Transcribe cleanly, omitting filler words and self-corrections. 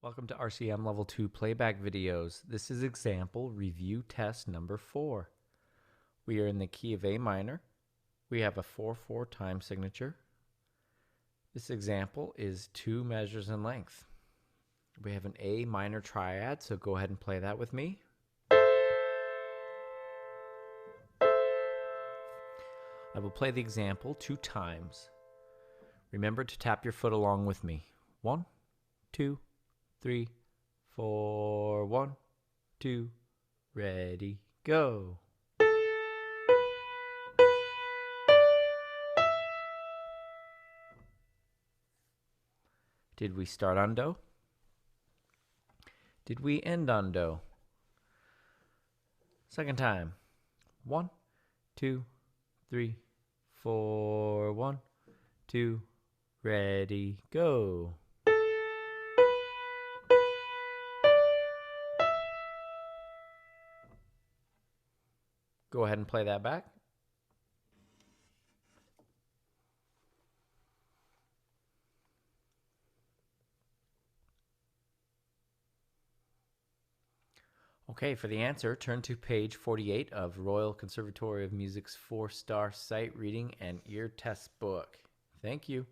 Welcome to RCM Level 2 Playback Videos. This is example review test number 4. We are in the key of A minor. We have a 4/4 time signature. This example is 2 measures in length. We have an A minor triad, so go ahead and play that with me. I will play the example 2 times. Remember to tap your foot along with me. 1, 2, 3, 4, 1, 2, ready, go. Did we start on do? Did we end on do? Second time. 1, 2, 3, 4, 1, 2, ready, go. Go ahead and play that back. Okay, for the answer, turn to page 48 of Royal Conservatory of Music's 4-star sight reading and ear test book. Thank you.